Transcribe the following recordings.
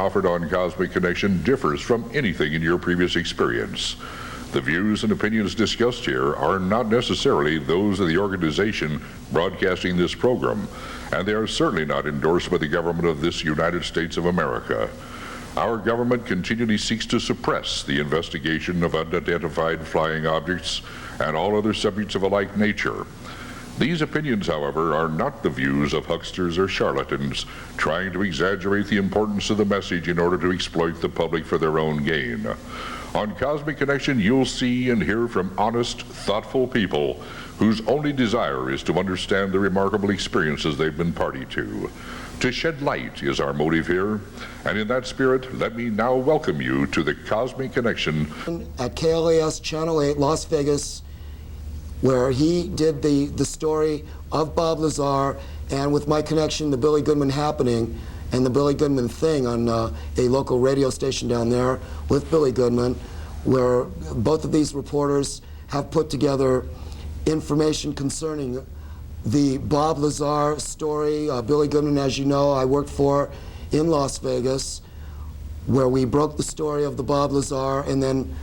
offered on Cosmic Connection differs from anything in your previous experience. The views and opinions discussed here are not necessarily those of the organization broadcasting this program, and they are certainly not endorsed by the government of this United States of America. Our government continually seeks to suppress the investigation of unidentified flying objects and all other subjects of a like nature. These opinions, however, are not the views of hucksters or charlatans trying to exaggerate the importance of the message in order to exploit the public for their own gain. On Cosmic Connection, you'll see and hear from honest, thoughtful people whose only desire is to understand the remarkable experiences they've been party to. To shed light is our motive here, and in that spirit, let me now welcome you to the Cosmic Connection at KLAS Channel 8, Las Vegas, where he did the story of Bob Lazar, and with my connection, the Billy Goodman happening and the Billy Goodman thing on a local radio station down there with Billy Goodman, where both of these reporters have put together information concerning the Bob Lazar story. Billy Goodman, as you know, I worked for in Las Vegas, where we broke the story of the Bob Lazar, and then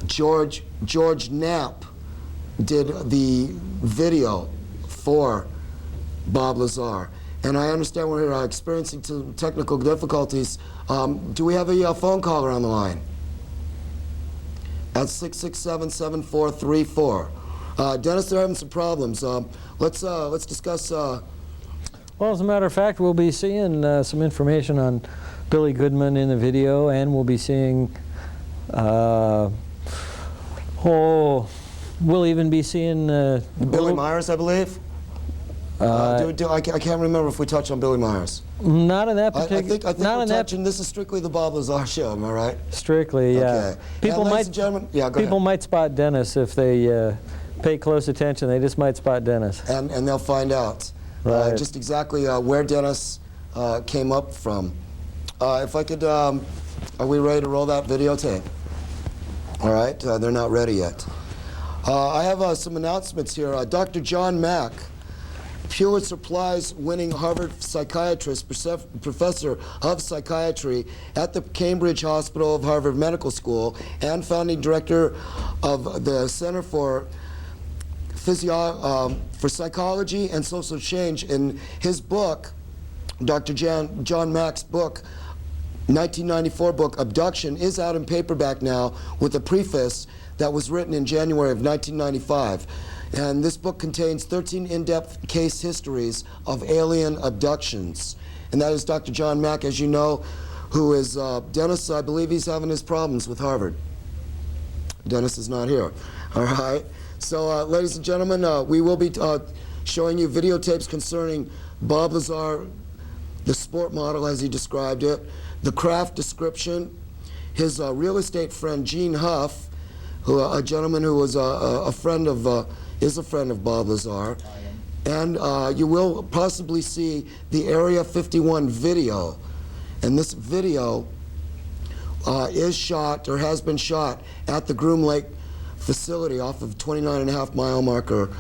George Knapp did the video for Bob Lazar. And I understand we're experiencing some technical difficulties. Do we have a phone caller on the line? At 667-7434. Dennis, they're having some problems. Let's discuss. Well, as a matter of fact, we'll be seeing some information on Billy Goodman in the video, and we'll be seeing, we'll even be seeing Billy Myers, I believe. I can't remember if we touched on Billy Myers. Not in that particular. I think we're touching. This is strictly the Bob Lazar show. Am I right? Strictly, yeah. Okay. People and might. ladies and gentlemen, yeah, go people ahead. might spot Dennis if they pay close attention. They just might spot Dennis. And they'll find out Right. just exactly where Dennis came up from. If I could, are we ready to roll that videotape? All right. They're not ready yet. I have some announcements here. Dr. John Mack, Pulitzer Prize-winning Harvard psychiatrist, professor of psychiatry at the Cambridge Hospital of Harvard Medical School, and founding director of the Center for Psychology and Social Change. In his book, Dr. John Mack's book, 1994 book, Abduction, is out in paperback now with a preface that was written in January of 1995. And this book contains 13 in-depth case histories of alien abductions. And that is Dr. John Mack, as you know, who is, Dennis, I believe he's having his problems with Harvard. Dennis is not here. All right. So, ladies and gentlemen, we will be showing you videotapes concerning Bob Lazar, the sport model as he described it, the craft description, his real estate friend Gene Huff, who, a gentleman who was a friend of is a friend of Bob Lazar, and you will possibly see the Area 51 video, and this video is shot or has been shot at the Groom Lake facility off of 29.5-mile marker,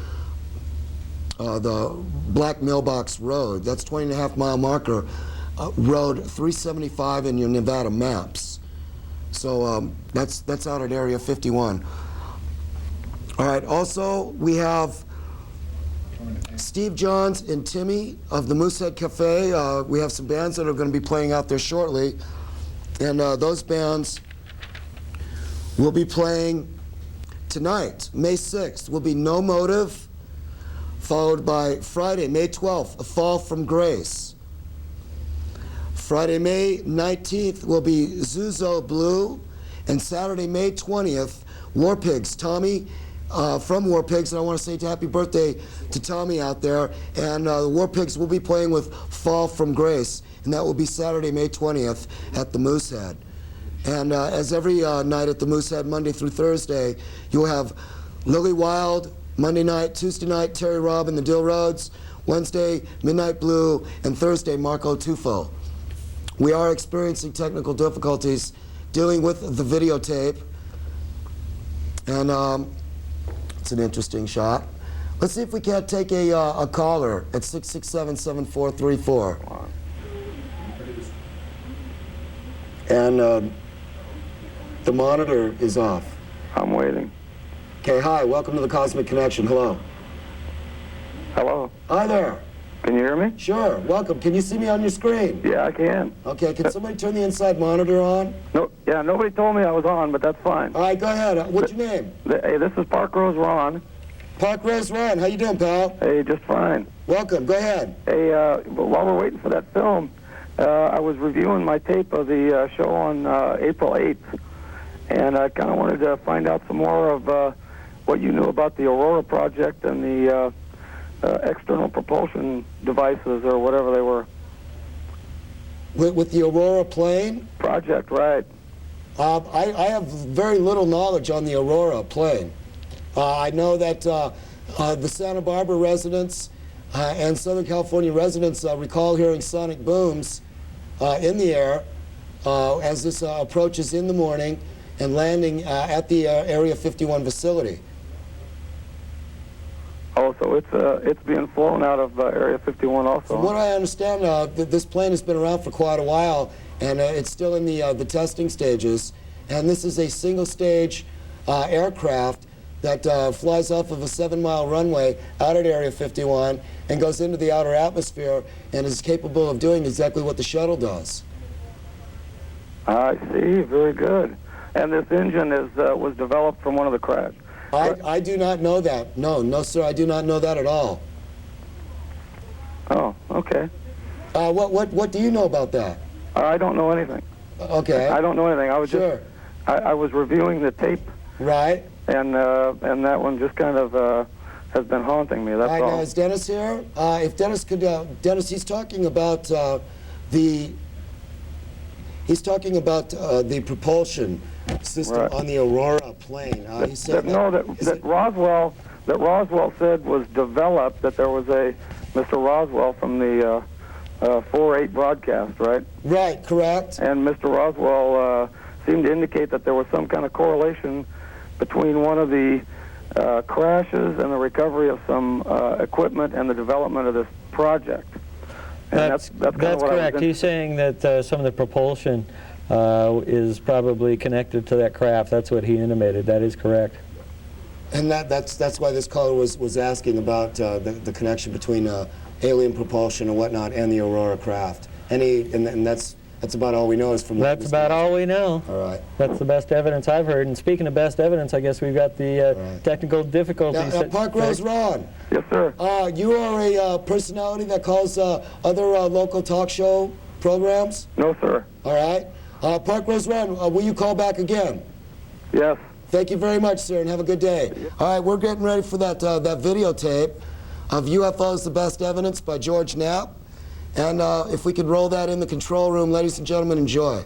the Black Mailbox Road. That's 20.5-mile marker, Road 375 in your Nevada maps. So that's out at Area 51. All right, also we have Steve Johns and Timmy of the Moosehead Cafe. We have some bands that are going to be playing out there shortly, and those bands will be playing tonight, May 6th, will be No Motive, followed by Friday, May 12th, A Fall from Grace. Friday, May 19th will be Zuzo Blue, and Saturday, May 20th, War Pigs. Tommy from War Pigs, and I want to say happy birthday to Tommy out there. And the War Pigs will be playing with Fall from Grace, and that will be Saturday, May 20th at the Moosehead. And as every night at the Moosehead, Monday through Thursday, you'll have Lily Wild, Monday night, Tuesday night, Terry Robb and the Dill Roads, Wednesday, Midnight Blue, and Thursday, Marco Tufo. We are experiencing technical difficulties dealing with the videotape, and it's an interesting shot. Let's see if we can't take a caller at 667-7434. And the monitor is off. I'm waiting. Okay, hi, welcome to the Cosmic Connection. Hello. Hello? Hi there. Can you hear me? Sure, welcome. Can you see me on your screen? Yeah, I can. Okay, can somebody turn the inside monitor on? No, yeah, nobody told me I was on, but that's fine. All right, go ahead. What's your name? Hey, this is Park Rose Ron. Park Rose Ron. How you doing, pal? Hey, just fine. Welcome. Go ahead. Hey, while we're waiting for that film, I was reviewing my tape of the show on April 8th, and I kind of wanted to find out some more of what you knew about the Aurora project and the external propulsion devices or whatever they were. With the Aurora plane? Project, right. I have very little knowledge on the Aurora plane. I know that the Santa Barbara residents and Southern California residents recall hearing sonic booms in the air as this approaches in the morning and landing at the Area 51 facility. Oh, so it's being flown out of Area 51 also. From what I understand, this plane has been around for quite a while, and it's still in the testing stages. And this is a single-stage aircraft that flies off of a 7-mile runway out at Area 51 and goes into the outer atmosphere and is capable of doing exactly what the shuttle does. I see. Very good. And this engine was developed from one of the crash. I do not know that. No, sir, I do not know that at all. Oh, okay. What do you know about that? I don't know anything. Okay. I don't know anything. I was Sure. I was reviewing the tape, Right. and that one just kind of has been haunting me. That's All right, all. now is Dennis here? If Dennis could, Dennis, he's talking about the propulsion system Right. on the Aurora plane. He said that Roswell said was developed. That there was a Mr. Roswell from the 4/8 broadcast, right? Right, correct. And Mr. Roswell seemed to indicate that there was some kind of correlation between one of the crashes and the recovery of some equipment and the development of this project. And that's kind of what correct. He's saying that some of the propulsion is probably connected to that craft. That's what he intimated. That is correct. And that's why this caller was asking about the connection between alien propulsion and whatnot and the Aurora craft. And that's about all we know is from. That's about all we know. All right. That's the best evidence I've heard. And speaking of best evidence, I guess we've got the Right. technical difficulties. Now, Park Rose Ron. Yes, sir. You are a personality that calls other local talk show programs? No, sir. All right. Park Rose Ron, will you call back again? Yes. Thank you very much, sir, and have a good day. All right, we're getting ready for that videotape of UFOs, The Best Evidence by George Knapp. And if we could roll that in the control room, ladies and gentlemen, enjoy.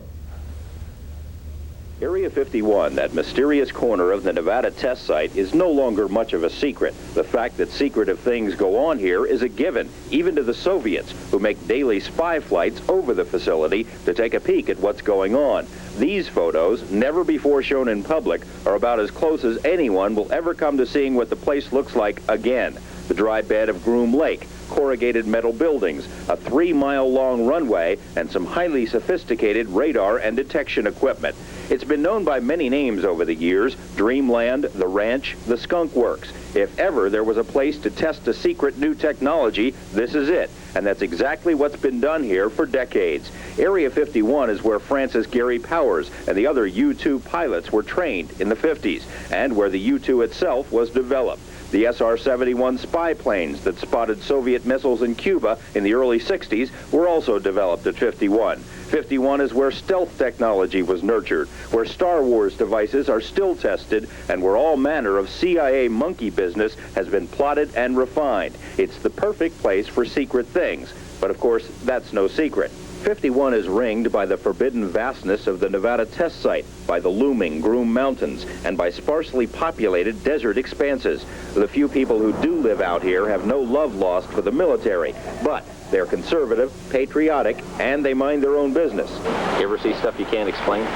Area 51, that mysterious corner of the Nevada test site, is no longer much of a secret. The fact that secretive things go on here is a given, even to the Soviets, who make daily spy flights over the facility to take a peek at what's going on. These photos, never before shown in public, are about as close as anyone will ever come to seeing what the place looks like again. The dry bed of Groom Lake, corrugated metal buildings, a 3-mile-long runway, and some highly sophisticated radar and detection equipment. It's been known by many names over the years: Dreamland, the Ranch, the Skunk Works. If ever there was a place to test a secret new technology, this is it. And that's exactly what's been done here for decades. Area 51 is where Francis Gary Powers and the other U-2 pilots were trained in the 50s, and where the U-2 itself was developed. The SR-71 spy planes that spotted Soviet missiles in Cuba in the early 60s were also developed at 51. 51 is where stealth technology was nurtured, where Star Wars devices are still tested, and where all manner of CIA monkey business has been plotted and refined. It's the perfect place for secret things. But of course, that's no secret. 51 is ringed by the forbidden vastness of the Nevada test site, by the looming Groom Mountains, and by sparsely populated desert expanses. The few people who do live out here have no love lost for the military, but they're conservative, patriotic, and they mind their own business. You ever see stuff you can't explain?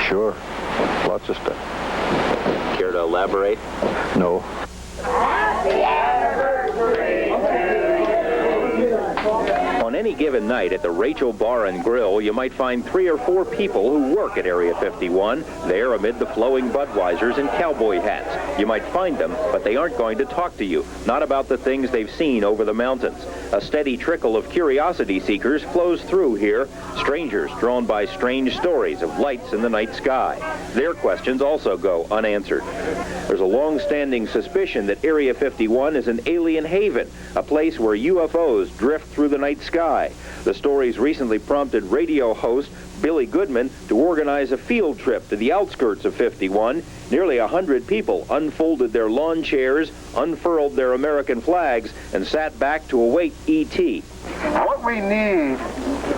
Sure. Lots of stuff. Care to elaborate? No. On any given night at the Rachel Bar and Grill, you might find 3 or 4 people who work at Area 51, there amid the flowing Budweisers and cowboy hats. You might find them, but they aren't going to talk to you, not about the things they've seen over the mountains. A steady trickle of curiosity seekers flows through here, strangers drawn by strange stories of lights in the night sky. Their questions also go unanswered. There's a long-standing suspicion that Area 51 is an alien haven, a place where UFOs drift through the night sky. The stories recently prompted radio host Billy Goodman to organize a field trip to the outskirts of 51. Nearly 100 people unfolded their lawn chairs, unfurled their American flags, and sat back to await E.T. What we need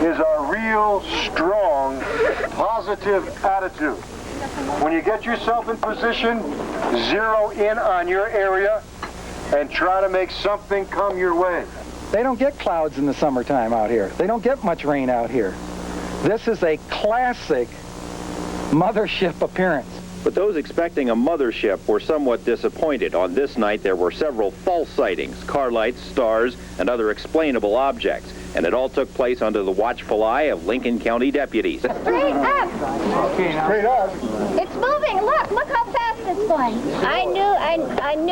is a real strong, positive attitude. When you get yourself in position, zero in on your area and try to make something come your way. They don't get clouds in the summertime out here. They don't get much rain out here. This is a classic mothership appearance. But those expecting a mothership were somewhat disappointed. On this night, there were several false sightings, car lights, stars, and other explainable objects. And it all took place under the watchful eye of Lincoln County deputies. Straight up. Straight up. It's moving. Look how fast it's going. I knew.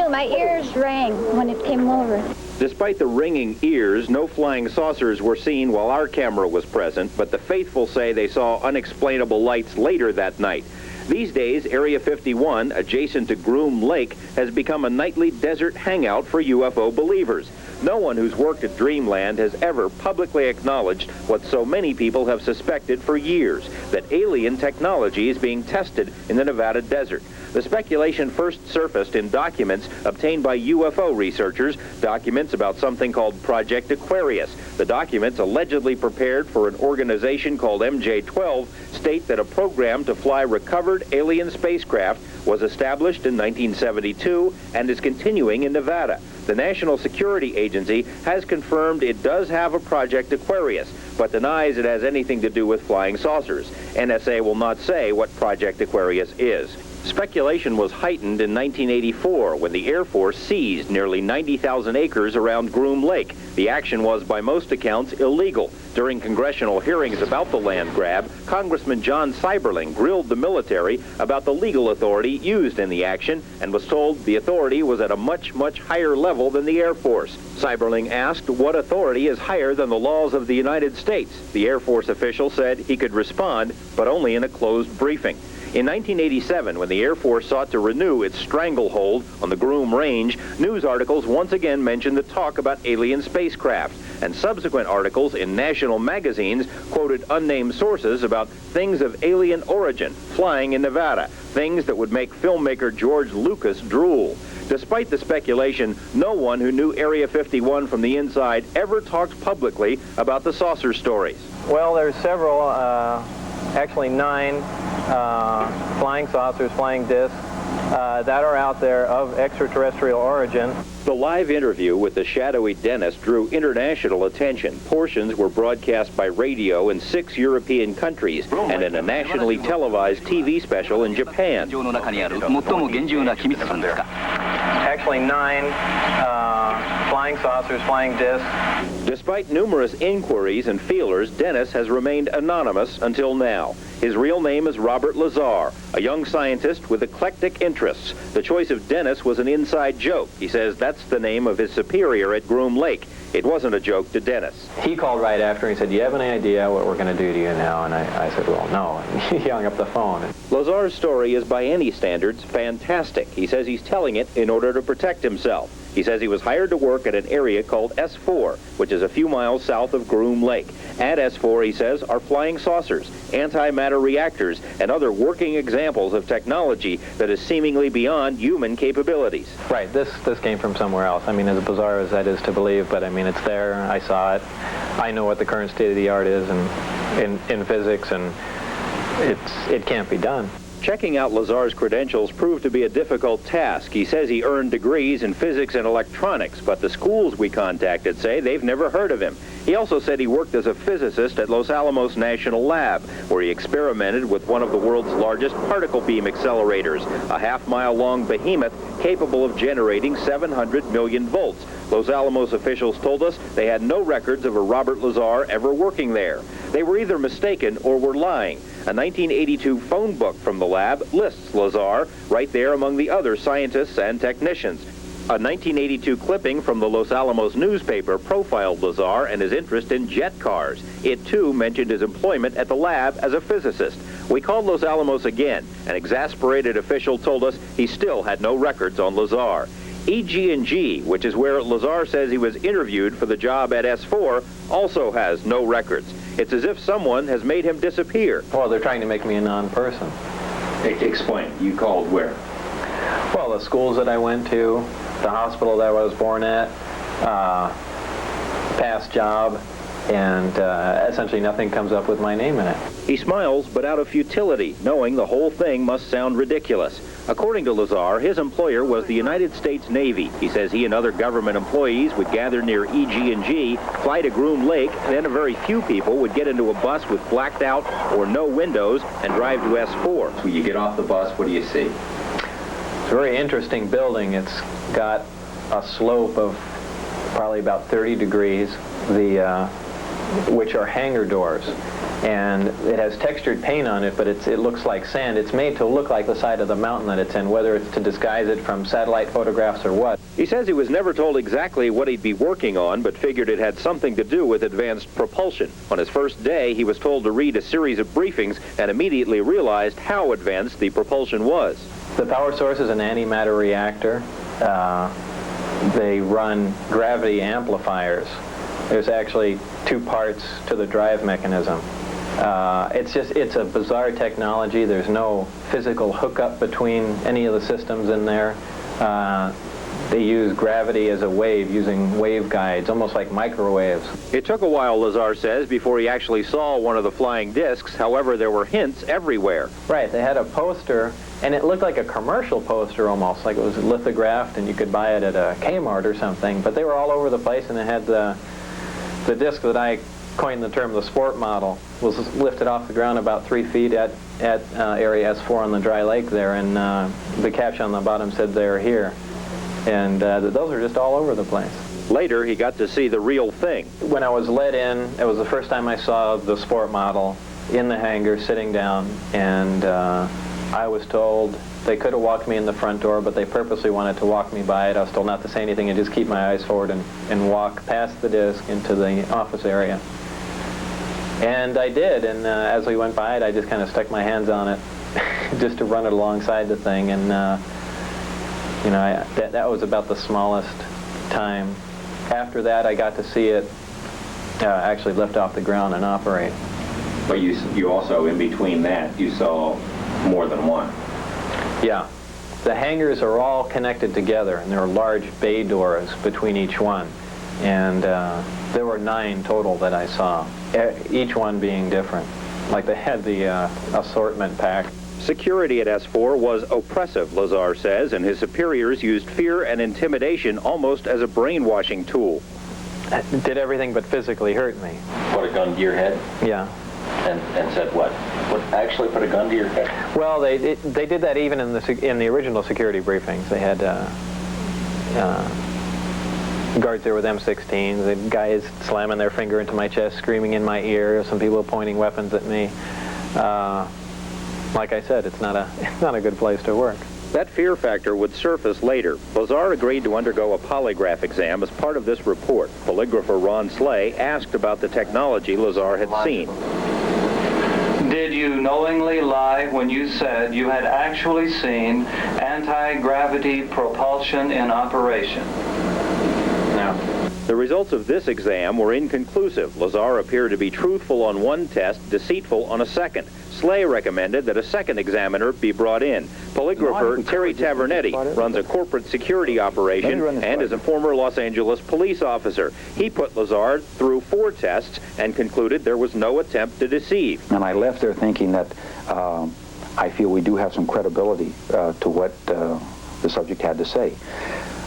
My ears rang when it came over. Despite the ringing ears, no flying saucers were seen while our camera was present, but the faithful say they saw unexplainable lights later that night. These days, Area 51, adjacent to Groom Lake, has become a nightly desert hangout for UFO believers. No one who's worked at Dreamland has ever publicly acknowledged what so many people have suspected for years, that alien technology is being tested in the Nevada desert. The speculation first surfaced in documents obtained by UFO researchers, documents about something called Project Aquarius. The documents, allegedly prepared for an organization called MJ-12, state that a program to fly recovered alien spacecraft was established in 1972 and is continuing in Nevada. The National Security Agency has confirmed it does have a Project Aquarius, but denies it has anything to do with flying saucers. NSA will not say what Project Aquarius is. Speculation was heightened in 1984 when the Air Force seized nearly 90,000 acres around Groom Lake. The action was, by most accounts, illegal. During congressional hearings about the land grab, Congressman John Seiberling grilled the military about the legal authority used in the action and was told the authority was at a much, much higher level than the Air Force. Seiberling asked what authority is higher than the laws of the United States. The Air Force official said he could respond, but only in a closed briefing. In 1987, when the Air Force sought to renew its stranglehold on the Groom Range, news articles once again mentioned the talk about alien spacecraft, and subsequent articles in national magazines quoted unnamed sources about things of alien origin flying in Nevada, things that would make filmmaker George Lucas drool. Despite the speculation, no one who knew Area 51 from the inside ever talked publicly about the saucer stories. Well, there's several, actually 9 flying saucers, flying discs, that are out there of extraterrestrial origin. The live interview with the shadowy Dennis drew international attention. Portions were broadcast by radio in 6 European countries and in a nationally televised TV special in Japan. Actually 9 flying saucers, flying discs. Despite numerous inquiries and feelers, Dennis has remained anonymous until now. His real name is Robert Lazar, a young scientist with eclectic interests. The choice of Dennis was an inside joke. He says that's the name of his superior at Groom Lake. It wasn't a joke to Dennis. He called right after and he said, "Do you have any idea what we're going to do to you now?" And I said, "Well, no." And he hung up the phone. Lazar's story is by any standards fantastic. He says he's telling it in order to protect himself. He says he was hired to work at an area called S4, which is a few miles south of Groom Lake. At S4, he says, are flying saucers, antimatter reactors, and other working examples of technology that is seemingly beyond human capabilities. Right, this came from somewhere else. I mean, as bizarre as that is to believe, but I mean, it's there. I saw it. I know what the current state of the art is in physics, and it can't be done. Checking out Lazar's credentials proved to be a difficult task. He says he earned degrees in physics and electronics, but the schools we contacted say they've never heard of him. He also said he worked as a physicist at Los Alamos National Lab, where he experimented with one of the world's largest particle beam accelerators, a half-mile-long behemoth capable of generating 700 million volts, Los Alamos officials told us they had no records of a Robert Lazar ever working there. They were either mistaken or were lying. A 1982 phone book from the lab lists Lazar right there among the other scientists and technicians. A 1982 clipping from the Los Alamos newspaper profiled Lazar and his interest in jet cars. It, too, mentioned his employment at the lab as a physicist. We called Los Alamos again. An exasperated official told us he still had no records on Lazar. EG&G, which is where Lazar says he was interviewed for the job at S4, also has no records. It's as if someone has made him disappear. Well, they're trying to make me a non-person. Explain. You called where? Well, the schools that I went to, the hospital that I was born at, past job, and essentially nothing comes up with my name in it. He smiles, but out of futility, knowing the whole thing must sound ridiculous. According to Lazar, his employer was the United States Navy. He says he and other government employees would gather near EG&G, fly to Groom Lake, and then a very few people would get into a bus with blacked out or no windows and drive to S4. When you get off the bus, what do you see? It's a very interesting building. It's got a slope of probably about 30 degrees, which are hangar doors. And it has textured paint on it, but it looks like sand. It's made to look like the side of the mountain that it's in, whether it's to disguise it from satellite photographs or what. He says he was never told exactly what he'd be working on, but figured it had something to do with advanced propulsion. On his first day, he was told to read a series of briefings and immediately realized how advanced the propulsion was. The power source is an antimatter reactor. They run gravity amplifiers. There's actually two parts to the drive mechanism. It's a bizarre technology. There's no physical hookup between any of the systems in there. They use gravity as a wave, using waveguides, almost like microwaves. It took a while, Lazar says, before he actually saw one of the flying discs. However, there were hints everywhere. Right, they had a poster, and it looked like a commercial poster almost, like it was lithographed and you could buy it at a Kmart or something. But they were all over the place, and it had the disc that I coined the term the sport model, was lifted off the ground about 3 feet at area S4 on the dry lake there, and the caption on the bottom said, "They're here." And those are just all over the place. Later, he got to see the real thing. When I was let in, it was the first time I saw the sport model in the hangar sitting down, and I was told they could have walked me in the front door, but they purposely wanted to walk me by it. I was told not to say anything and just keep my eyes forward and walk past the disc into the office area. And I did, and as we went by it, I just kind of stuck my hands on it just to run it alongside the thing, and that was about the smallest time. After that, I got to see it actually lift off the ground and operate. But you also, in between that, you saw more than one. Yeah. The hangars are all connected together, and there are large bay doors between each one. And there were 9 total that I saw, each one being different. Like they had the assortment pack. Security at S4 was oppressive, Lazar says, and his superiors used fear and intimidation almost as a brainwashing tool. It did everything but physically hurt me. Put a gun to your head? Yeah. And said what? Actually put a gun to your head? Well, they did that even in the original security briefings. They had guards there with M16s, the guys slamming their finger into my chest, screaming in my ear, some people pointing weapons at me. Like I said, it's not a good place to work. That fear factor would surface later. Lazar agreed to undergo a polygraph exam as part of this report. Polygrapher Ron Slay asked about the technology Lazar had seen. Did you knowingly lie when you said you had actually seen anti-gravity propulsion in operation? No. The results of this exam were inconclusive. Lazar appeared to be truthful on one test, deceitful on a second. Slay recommended that a second examiner be brought in. Polygrapher Terry Tavernetti runs a corporate security operation and is a former Los Angeles police officer. He put Lazar through 4 tests and concluded there was no attempt to deceive. And I left there thinking that I feel we do have some credibility to what the subject had to say.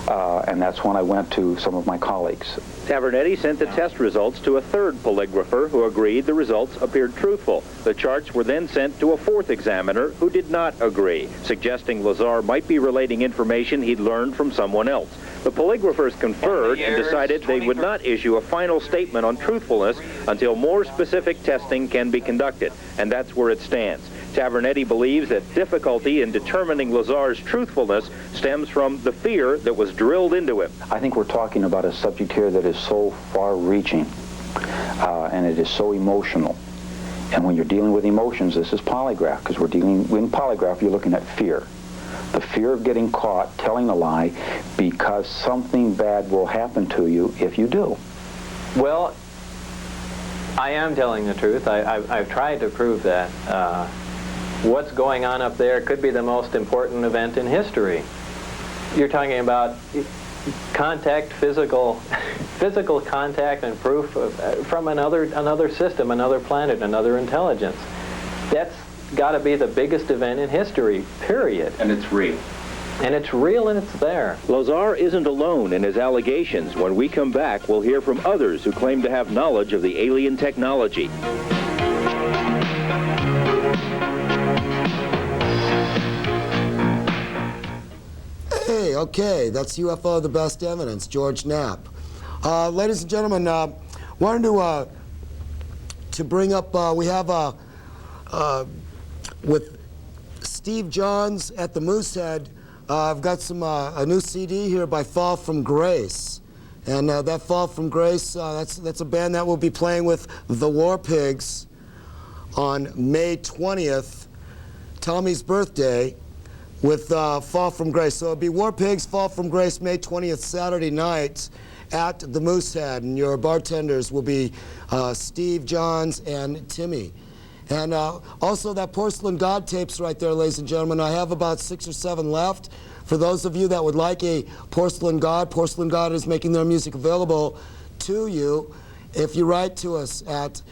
And that's when I went to some of my colleagues. Tavernetti sent the test results to a third polygrapher who agreed the results appeared truthful. The charts were then sent to a 4th examiner who did not agree, suggesting Lazar might be relating information he'd learned from someone else. The polygraphers conferred and decided they would not issue a final statement on truthfulness until more specific testing can be conducted, and that's where it stands. Tavernetti believes that difficulty in determining Lazar's truthfulness stems from the fear that was drilled into him. I think we're talking about a subject here that is so far-reaching, and it is so emotional. And when you're dealing with emotions, this is polygraph, because we're dealing, in polygraph, you're looking at fear. The fear of getting caught telling a lie because something bad will happen to you if you do. Well, I am telling the truth. I've tried to prove that. What's going on up there could be the most important event in history. You're talking about contact, physical contact and proof from another system, another planet, another intelligence. That's got to be the biggest event in history, period. And it's real. And it's real and it's there. Lazar isn't alone in his allegations. When we come back, we'll hear from others who claim to have knowledge of the alien technology. Hey, okay, that's UFO, the best evidence, George Knapp. Ladies and gentlemen, wanted to bring up, we have with Steve Johns at the Moosehead, I've got some a new CD here by Fall From Grace. And that Fall From Grace, that's a band that will be playing with the War Pigs on May 20th, Tommy's birthday, with Fall From Grace. So it'll be War Pigs, Fall From Grace, May 20th, Saturday night at the Moosehead. And your bartenders will be Steve Johns and Timmy. And also that Porcelain God tapes right there, ladies and gentlemen. I have about 6 or 7 left. For those of you that would like a Porcelain God is making their music available to you if you write to us at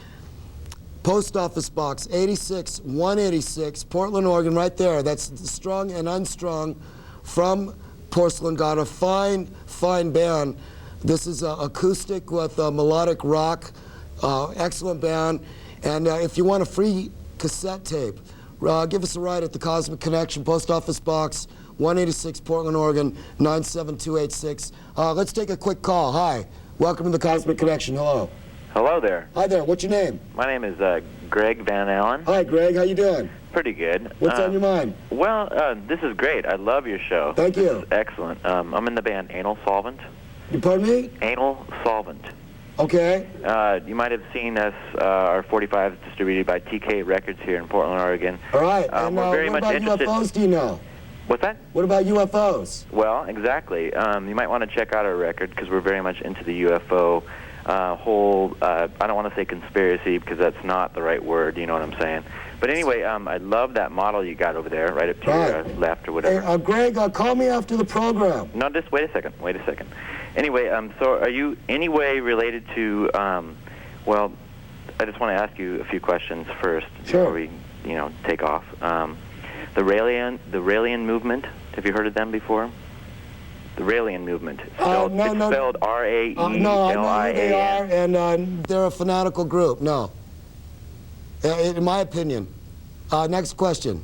Post Office Box 86 186, Portland, Oregon, right there. That's Strung and Unstrung from Porcelain God, a fine, fine band. This is acoustic with melodic rock, excellent band. And if you want a free cassette tape, give us a ride at the Cosmic Connection, Post Office Box 186, Portland, Oregon, 97286. Let's take a quick call. Hi, welcome to the Cosmic Connection. Hello. Hello there. Hi there. What's your name? My name is Greg Van Allen. Hi, Greg. How you doing? Pretty good. What's on your mind? Well, this is great. I love your show. Thank you. This is excellent. I'm in the band Anal Solvent. You pardon me? Anal Solvent. Okay. You might have seen us, our 45 is distributed by TK Records here in Portland, Oregon. All right. And we're very what much about interested. UFOs, do you know? What's that? What about UFOs? Well, exactly. You might want to check out our record because we're very much into the UFO whole, I don't want to say conspiracy because that's not the right word, you know what I'm saying. But anyway, I love that model you got over there, right up to your left or whatever. Hey, Greg, call me after the program. No, just wait a second. Anyway, so are you any way related to, well, I just want to ask you a few questions first before we, take off. The Raelian movement, have you heard of them before? The Raelian movement. It's spelled R-A-E-L-I-A-N. No, I know who they are, and they're a fanatical group. No. In my opinion. Next question.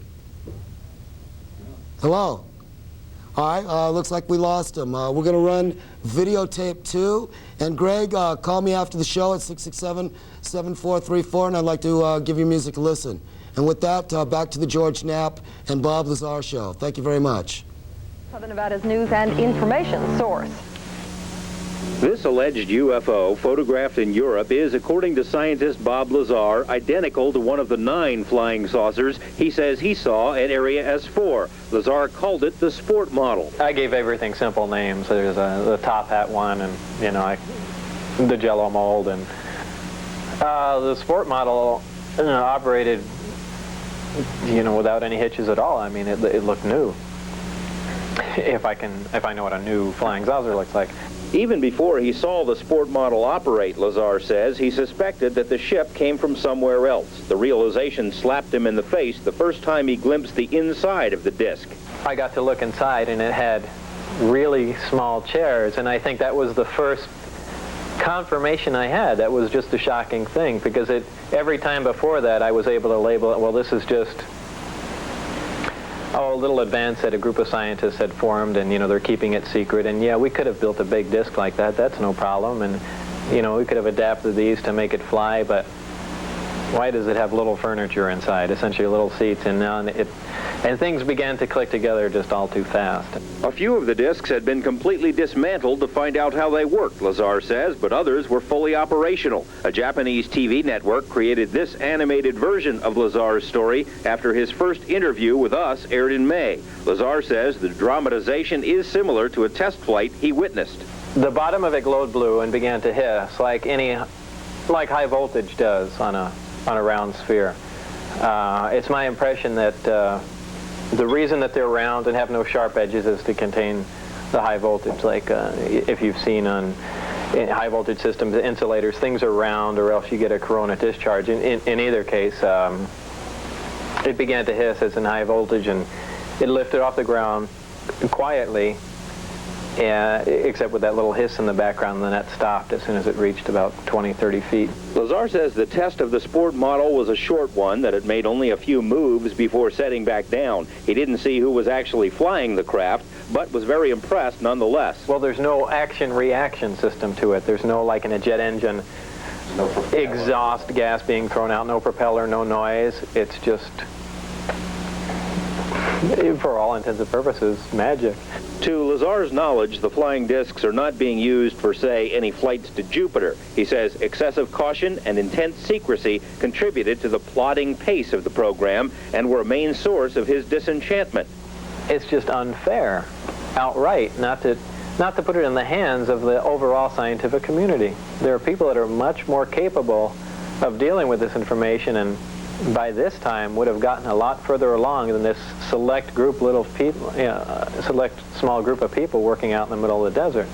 Hello. All right, looks like we lost him. We're going to run videotape 2. And Greg, call me after the show at 667-7434, and I'd like to give your music a listen. And with that, back to the George Knapp and Bob Lazar show. Thank you very much. Southern Nevada's news and information source. This alleged UFO photographed in Europe is, according to scientist Bob Lazar, identical to one of the 9 flying saucers he says he saw at Area S4. Lazar called it the sport model. I gave everything simple names. There's the top hat one and, the Jello mold. And the sport model operated, without any hitches at all. I mean, it looked new. If I know what a new flying saucer looks like. Even before he saw the sport model operate, Lazar says, he suspected that the ship came from somewhere else. The realization slapped him in the face the first time he glimpsed the inside of the disc. I got to look inside, and it had really small chairs, and I think that was the first confirmation I had. That was just a shocking thing, because every time before that I was able to label it, well, this is just a little advance that a group of scientists had formed, and, you know, they're keeping it secret. And, yeah, we could have built a big disc like that. That's no problem. And, you know, we could have adapted these to make it fly, but why does it have little furniture inside, essentially little seats? And things began to click together just all too fast. A few of the discs had been completely dismantled to find out how they worked, Lazar says, but others were fully operational. A Japanese TV network created this animated version of Lazar's story after his first interview with us aired in May. Lazar says the dramatization is similar to a test flight he witnessed. The bottom of it glowed blue and began to hiss like high voltage does on a round sphere. It's my impression that the reason that they're round and have no sharp edges is to contain the high voltage. Like if you've seen in high voltage systems, insulators, things are round or else you get a corona discharge. In either case, it began to hiss as in high voltage, and it lifted off the ground quietly, except with that little hiss in the background, and then that stopped as soon as it reached about 20, 30 feet. Lazar says the test of the sport model was a short one, that it made only a few moves before setting back down. He didn't see who was actually flying the craft, but was very impressed nonetheless. Well, there's no action-reaction system to it. There's no, like in a jet engine, exhaust gas being thrown out, no propeller, no noise. It's just, for all intents and purposes, magic. To Lazar's knowledge, the flying discs are not being used for, say, any flights to Jupiter. He says excessive caution and intense secrecy contributed to the plodding pace of the program and were a main source of his disenchantment. It's just unfair, outright, not to put it in the hands of the overall scientific community. There are people that are much more capable of dealing with this information, and by this time would have gotten a lot further along than this select small group of people working out in the middle of the desert.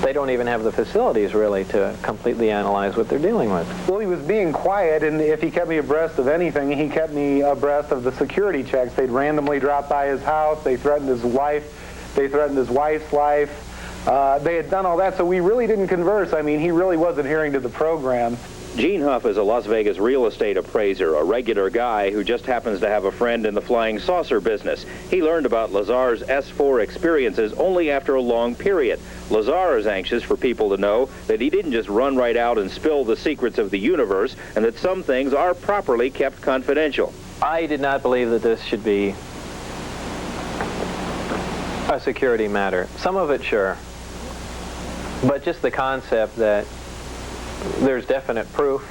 They don't even have the facilities, really, to completely analyze what they're dealing with. Well, he was being quiet, and if he kept me abreast of anything, he kept me abreast of the security checks. They'd randomly drop by his house. They threatened his wife. They threatened his wife's life. They had done all that, so we really didn't converse. I mean, he really was adhering to the program. Gene Huff is a Las Vegas real estate appraiser, a regular guy who just happens to have a friend in the flying saucer business. He learned about Lazar's S4 experiences only after a long period. Lazar is anxious for people to know that he didn't just run right out and spill the secrets of the universe, and that some things are properly kept confidential. I did not believe that this should be a security matter. Some of it, sure. But just the concept that there's definite proof,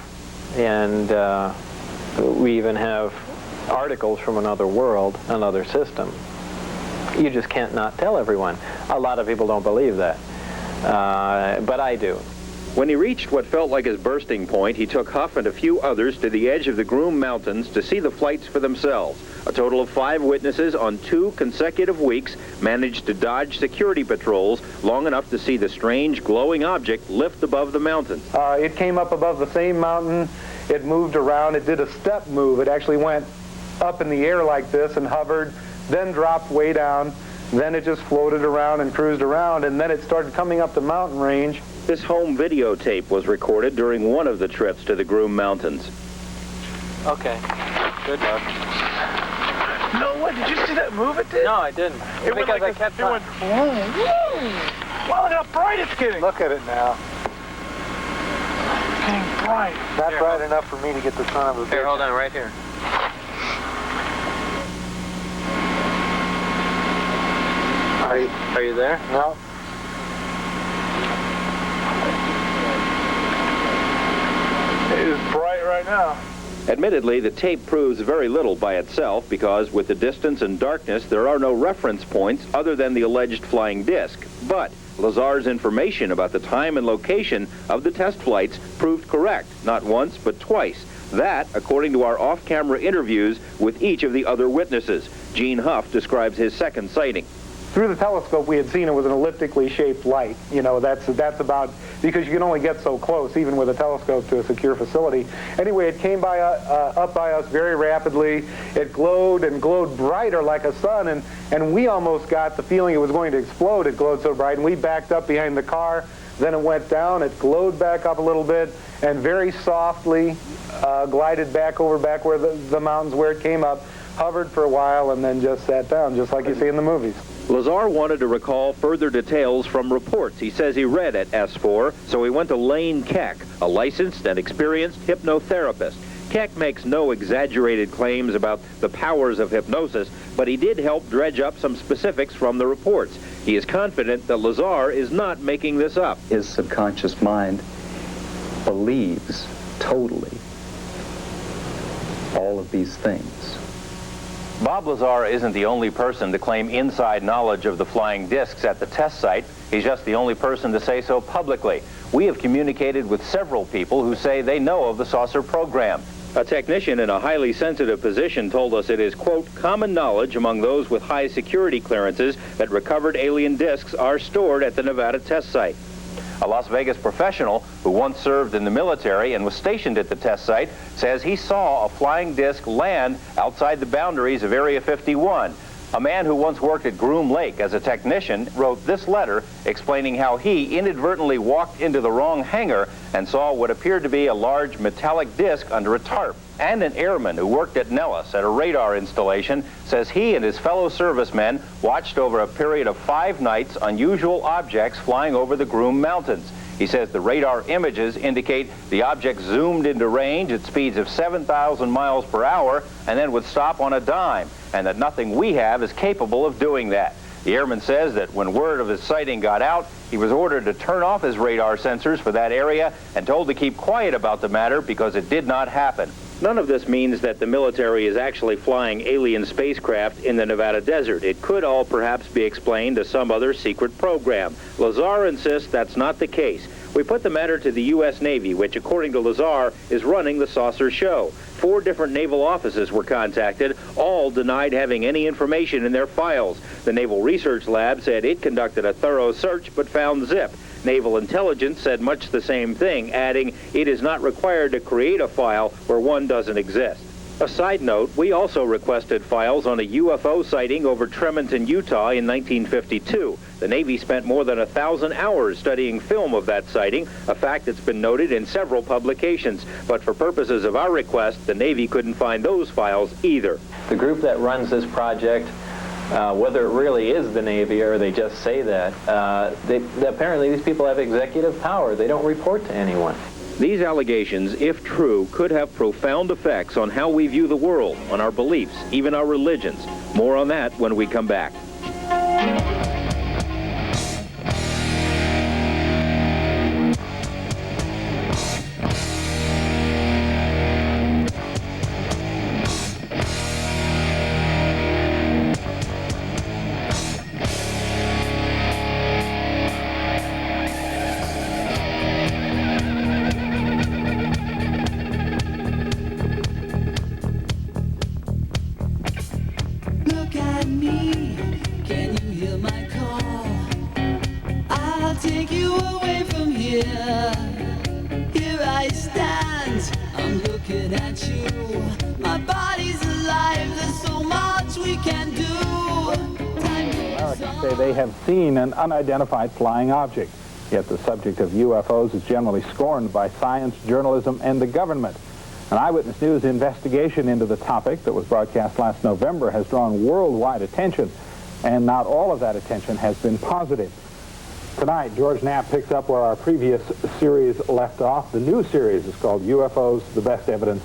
and we even have articles from another world, another system. You just can't not tell everyone. A lot of people don't believe that, but I do. When he reached what felt like his bursting point, he took Huff and a few others to the edge of the Groom Mountains to see the flights for themselves. A total of 5 witnesses on 2 consecutive weeks managed to dodge security patrols long enough to see the strange glowing object lift above the mountains. It came up above the same mountain. It moved around. It did a step move. It actually went up in the air like this and hovered, then dropped way down. Then it just floated around and cruised around, and then it started coming up the mountain range. This home videotape was recorded during one of the trips to the Groom Mountains. Okay. Good luck. No way, did you see that move it did? No, I didn't. It went like this, it went boom, boom. Wow, look how bright it's getting. Look at it now. It's getting bright. Not bright enough for me to get the son of a bitch. Here, hold on, right here. Are you there? No. It is bright right now. Admittedly, the tape proves very little by itself because with the distance and darkness, there are no reference points other than the alleged flying disc. But Lazar's information about the time and location of the test flights proved correct, not once, but twice. That, according to our off-camera interviews with each of the other witnesses. Gene Huff describes his second sighting. Through the telescope, we had seen it was an elliptically shaped light. You know, that's about, because you can only get so close, even with a telescope, to a secure facility. Anyway, it came by up by us very rapidly. It glowed and glowed brighter like a sun, and we almost got the feeling it was going to explode. It glowed so bright, and we backed up behind the car. Then it went down. It glowed back up a little bit, and very softly glided back where the mountains where it came up. hovered for a while, and then just sat down, just like you see in the movies. Lazar wanted to recall further details from reports he says he read at S4, so he went to Lane Keck, a licensed and experienced hypnotherapist. Keck makes no exaggerated claims about the powers of hypnosis, but he did help dredge up some specifics from the reports. He is confident that Lazar is not making this up. His subconscious mind believes totally all of these things. Bob Lazar isn't the only person to claim inside knowledge of the flying discs at the test site. He's just the only person to say so publicly. We have communicated with several people who say they know of the saucer program. A technician in a highly sensitive position told us it is, quote, common knowledge among those with high security clearances that recovered alien discs are stored at the Nevada test site. A Las Vegas professional who once served in the military and was stationed at the test site says he saw a flying disc land outside the boundaries of Area 51. A man who once worked at Groom Lake as a technician wrote this letter explaining how he inadvertently walked into the wrong hangar and saw what appeared to be a large metallic disc under a tarp. And an airman who worked at Nellis at a radar installation says he and his fellow servicemen watched over a period of 5 nights unusual objects flying over the Groom Mountains. He says the radar images indicate the object zoomed into range at speeds of 7,000 miles per hour and then would stop on a dime, and that nothing we have is capable of doing that. The airman says that when word of his sighting got out, he was ordered to turn off his radar sensors for that area and told to keep quiet about the matter because it did not happen. None of this means that the military is actually flying alien spacecraft in the Nevada desert. It could all perhaps be explained to some other secret program. Lazar insists that's not the case. We put the matter to the U.S. Navy, which, according to Lazar, is running the saucer show. 4 different naval offices were contacted. All denied having any information in their files. The Naval Research Lab said it conducted a thorough search but found zip. Naval Intelligence said much the same thing, adding it is not required to create a file where one doesn't exist. A side note, we also requested files on a UFO sighting over Tremonton, Utah in 1952. The Navy spent more than 1,000 hours studying film of that sighting, a fact that's been noted in several publications. But for purposes of our request, the Navy couldn't find those files either. The group that runs this project, whether it really is the Navy or they just say that, apparently these people have executive power. They don't report to anyone. These allegations, if true, could have profound effects on how we view the world, on our beliefs, even our religions. More on that when we come back. They have seen an unidentified flying object. Yet the subject of UFOs is generally scorned by science, journalism, and the government. An Eyewitness News investigation into the topic that was broadcast last November has drawn worldwide attention, and not all of that attention has been positive. Tonight, George Knapp picks up where our previous series left off. The new series is called UFOs, The Best Evidence, ?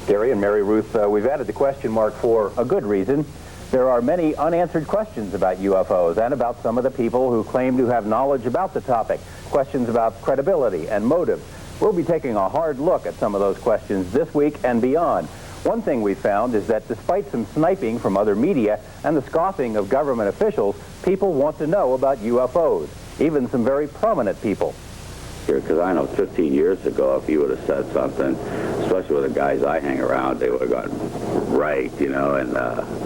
Gary and Mary Ruth, we've added the question mark for a good reason. There are many unanswered questions about UFOs and about some of the people who claim to have knowledge about the topic. Questions about credibility and motive. We'll be taking a hard look at some of those questions this week and beyond. One thing we found is that despite some sniping from other media and the scoffing of government officials, people want to know about UFOs, even some very prominent people. Because I know 15 years ago, if you would have said something, especially with the guys I hang around, they would have gone right, you know, and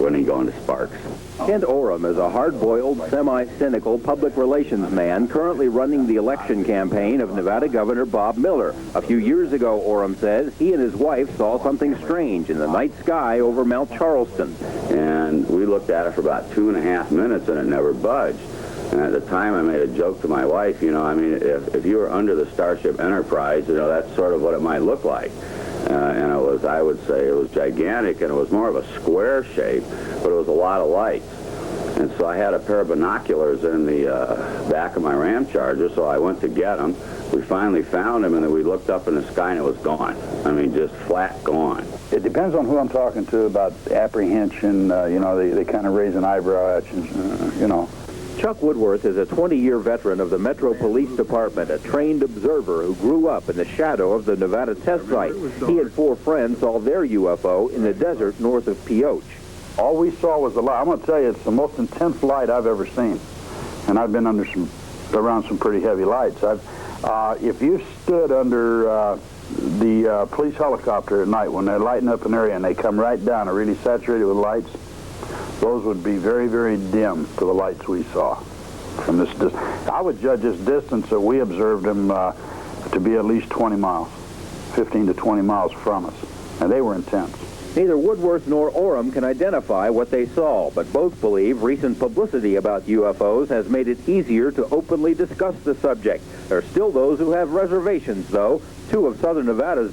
wouldn't go into sparks. Kent Oram is a hard-boiled, semi-cynical public relations man currently running the election campaign of Nevada Governor Bob Miller. A few years ago, Oram says, he and his wife saw something strange in the night sky over Mount Charleston. And we looked at it for about 2.5 minutes, and it never budged. And at the time, I made a joke to my wife, you know, I mean, if you were under the Starship Enterprise, you know, that's sort of what it might look like. and it was, I would say, it was gigantic, and it was more of a square shape, but it was a lot of lights. And so I had a pair of binoculars in the back of my Ram Charger, so I went to get them. We finally found them, and then we looked up in the sky, and it was gone. I mean, just flat gone. It depends on who I'm talking to about apprehension. You know, they kind of raise an eyebrow at you, you know. Chuck Woodworth is a 20-year veteran of the Metro Police Department, a trained observer who grew up in the shadow of the Nevada test site. He and 4 friends saw their UFO in the desert north of Pioche. All we saw was the light. I'm going to tell you, it's the most intense light I've ever seen. And I've been around some pretty heavy lights. If you stood under the police helicopter at night when they're lighting up an area and they come right down, are really saturated with lights, those would be very, very dim to the lights we saw from this distance. I would judge this distance that we observed them to be at least 20 miles, 15 to 20 miles from us. And they were intense. Neither Woodworth nor Oram can identify what they saw, but both believe recent publicity about UFOs has made it easier to openly discuss the subject. There are still those who have reservations, though. 2 of Southern Nevada's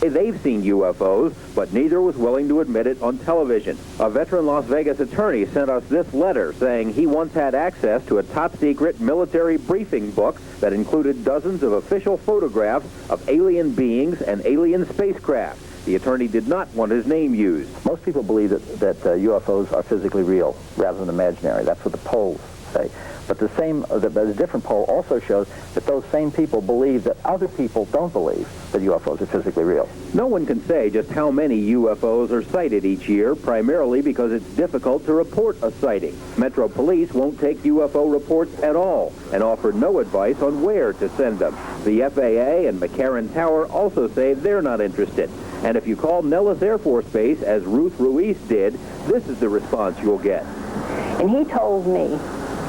say they've seen UFOs, but neither was willing to admit it on television. A veteran Las Vegas attorney sent us this letter saying he once had access to a top-secret military briefing book that included dozens of official photographs of alien beings and alien spacecraft. The attorney did not want his name used. Most people believe that UFOs are physically real rather than imaginary. That's what the polls say. But the different poll also shows that those same people believe that other people don't believe that UFOs are physically real. No one can say just how many UFOs are sighted each year, primarily because it's difficult to report a sighting. Metro Police won't take UFO reports at all and offer no advice on where to send them. The FAA and McCarran Tower also say they're not interested. And if you call Nellis Air Force Base, as Ruth Ruiz did, this is the response you'll get. And he told me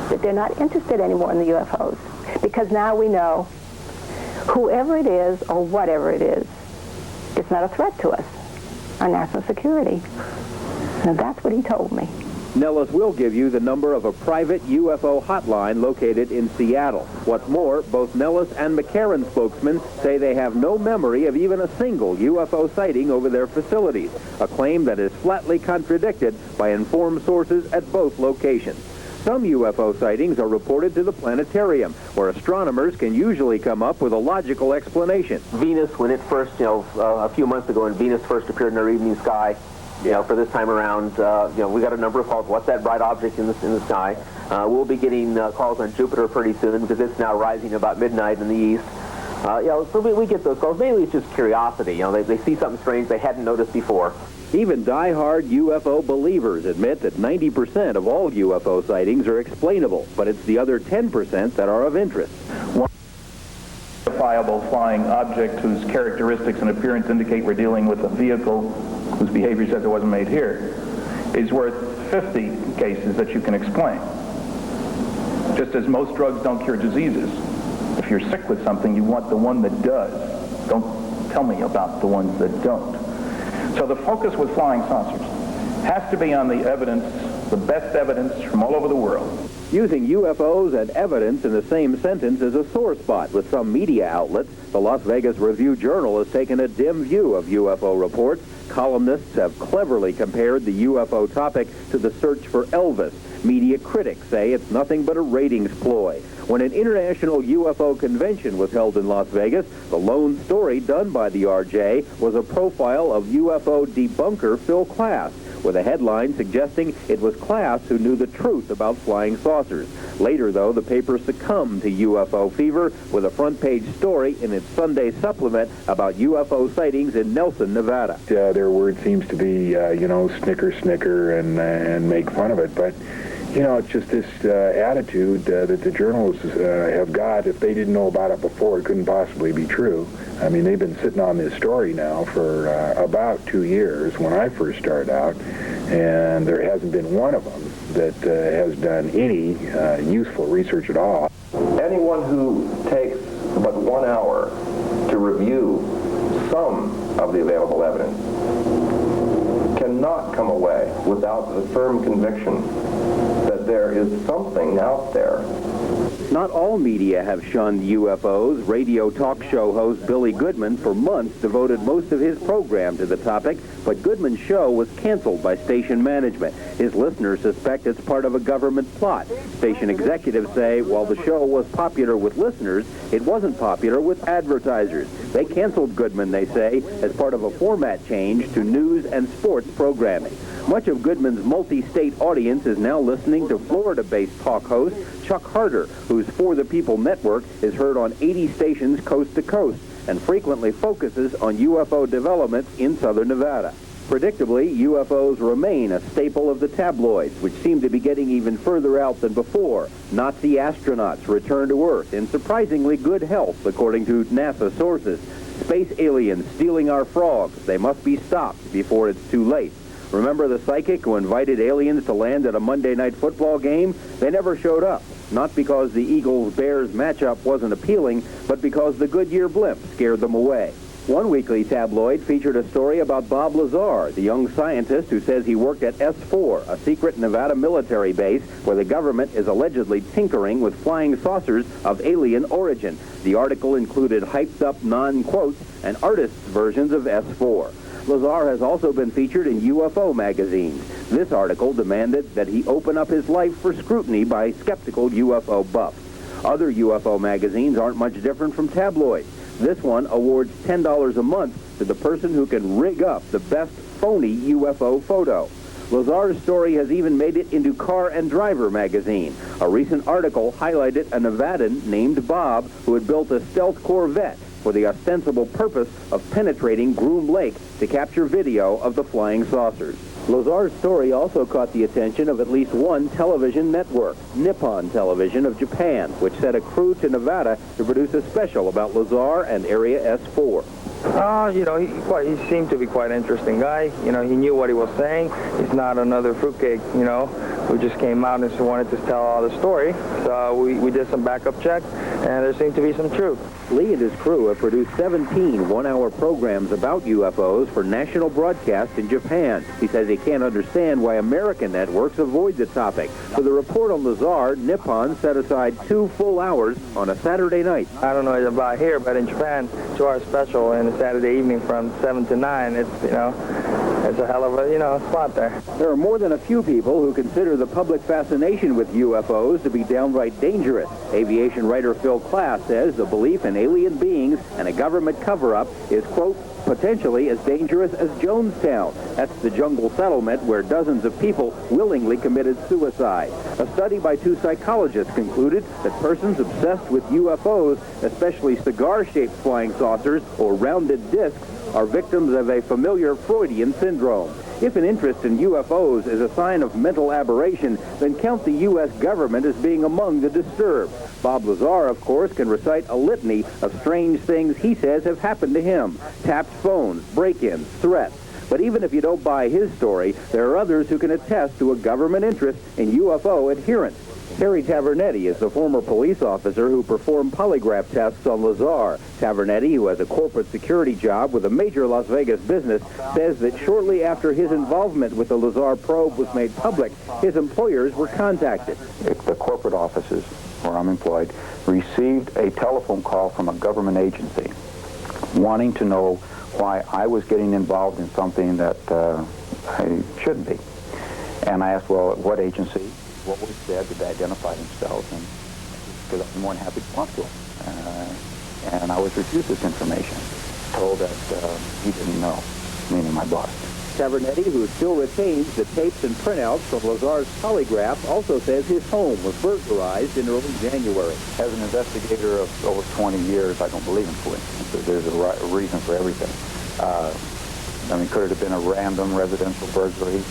that they're not interested anymore in the UFOs because now we know whoever it is or whatever it is, it's not a threat to us, our national security. And that's what he told me. Nellis will give you the number of a private UFO hotline located in Seattle. What's more, both Nellis and McCarran spokesmen say they have no memory of even a single UFO sighting over their facilities, a claim that is flatly contradicted by informed sources at both locations. Some UFO sightings are reported to the planetarium, where astronomers can usually come up with a logical explanation. Venus, when it first, a few months ago when Venus first appeared in our evening sky, for this time around, we got a number of calls. What's that bright object in the sky? We'll be getting calls on Jupiter pretty soon because it's now rising about midnight in the east. So we get those calls. Mainly it's just curiosity. They see something strange they hadn't noticed before. Even die-hard UFO believers admit that 90% of all UFO sightings are explainable, but it's the other 10% that are of interest. One identifiable flying object whose characteristics and appearance indicate we're dealing with a vehicle whose behavior says it wasn't made here is worth 50 cases that you can explain. Just as most drugs don't cure diseases. If you're sick with something, you want the one that does. Don't tell me about the ones that don't. So the focus with flying saucers has to be on the evidence, the best evidence from all over the world. Using UFOs and evidence in the same sentence is a sore spot with some media outlets. The Las Vegas Review-Journal has taken a dim view of UFO reports. Columnists have cleverly compared the UFO topic to the search for Elvis. Media critics say it's nothing but a ratings ploy. When an international UFO convention was held in Las Vegas, the lone story done by the RJ was a profile of UFO debunker Phil Klass, with a headline suggesting it was Klass who knew the truth about flying saucers. Later, though, the paper succumbed to UFO fever with a front-page story in its Sunday supplement about UFO sightings in Nelson, Nevada. Their word seems to be, snicker, snicker, and make fun of it. But, it's just this attitude that the journalists have got. If they didn't know about it before, it couldn't possibly be true. I mean, they've been sitting on this story now for about 2 years when I first started out, and there hasn't been one of them that has done any useful research at all. Anyone who takes but 1 hour to review some of the available evidence cannot come away without the firm conviction that that there is something out there. Not all media have shunned UFOs. Radio talk show host Billy Goodman for months devoted most of his program to the topic, but Goodman's show was canceled by station management. His listeners suspect it's part of a government plot. Station executives say while the show was popular with listeners, it wasn't popular with advertisers. They canceled Goodman, they say, as part of a format change to news and sports programming. Much of Goodman's multi-state audience is now listening to Florida-based talk host Chuck Harder, whose For the People network is heard on 80 stations coast to coast and frequently focuses on UFO developments in southern Nevada. Predictably, UFOs remain a staple of the tabloids, which seem to be getting even further out than before. Nazi astronauts return to Earth in surprisingly good health, according to NASA sources. Space aliens stealing our frogs. They must be stopped before it's too late. Remember the psychic who invited aliens to land at a Monday night football game? They never showed up. Not because the Eagles-Bears matchup wasn't appealing, but because the Goodyear blimp scared them away. One weekly tabloid featured a story about Bob Lazar, the young scientist who says he worked at S4, a secret Nevada military base where the government is allegedly tinkering with flying saucers of alien origin. The article included hyped-up non-quotes and artists' versions of S4. Lazar has also been featured in UFO magazines. This article demanded that he open up his life for scrutiny by skeptical UFO buffs. Other UFO magazines aren't much different from tabloids. This one awards $10 a month to the person who can rig up the best phony UFO photo. Lazar's story has even made it into Car and Driver magazine. A recent article highlighted a Nevadan named Bob who had built a stealth Corvette for the ostensible purpose of penetrating Groom Lake to capture video of the flying saucers. Lazar's story also caught the attention of at least one television network, Nippon Television of Japan, which sent a crew to Nevada to produce a special about Lazar and Area S4. He seemed to be quite an interesting guy. He knew what he was saying. He's not another fruitcake, who just came out and just wanted to tell all the story. So we did some backup checks, and there seemed to be some truth. Lee and his crew have produced 17 one-hour programs about UFOs for national broadcast in Japan. He says he can't understand why American networks avoid the topic. For the report on Lazar, Nippon set aside 2 full hours on a Saturday night. I don't know about here, but in Japan, 2-hour special and a Saturday evening from 7 to 9, it's a hell of a, spot there. There are more than a few people who consider the public fascination with UFOs to be downright dangerous. Aviation writer Phil Klass says the belief in alien beings and a government cover-up is, quote, potentially as dangerous as Jonestown. That's the jungle settlement where dozens of people willingly committed suicide. A study by 2 psychologists concluded that persons obsessed with UFOs, especially cigar-shaped flying saucers or rounded discs, are victims of a familiar Freudian syndrome. If an interest in UFOs is a sign of mental aberration, then count the U.S. government as being among the disturbed. Bob Lazar, of course, can recite a litany of strange things he says have happened to him. Tapped phones, break-ins, threats. But even if you don't buy his story, there are others who can attest to a government interest in UFO adherence. Terry Tavernetti is the former police officer who performed polygraph tests on Lazar. Tavernetti, who has a corporate security job with a major Las Vegas business, says that shortly after his involvement with the Lazar probe was made public, his employers were contacted. The corporate offices where I'm employed received a telephone call from a government agency wanting to know why I was getting involved in something that I shouldn't be. And I asked, well, what agency? What was said, that they identified themselves, and because I'm more than happy to talk to them. And I was refused this information, told that he didn't know, meaning my boss. Tavernetti, who still retains the tapes and printouts from Lazar's polygraph, also says his home was burglarized in early January. As an investigator of over 20 years, I don't believe in coincidence. There's a reason for everything. Could it have been a random residential burglary?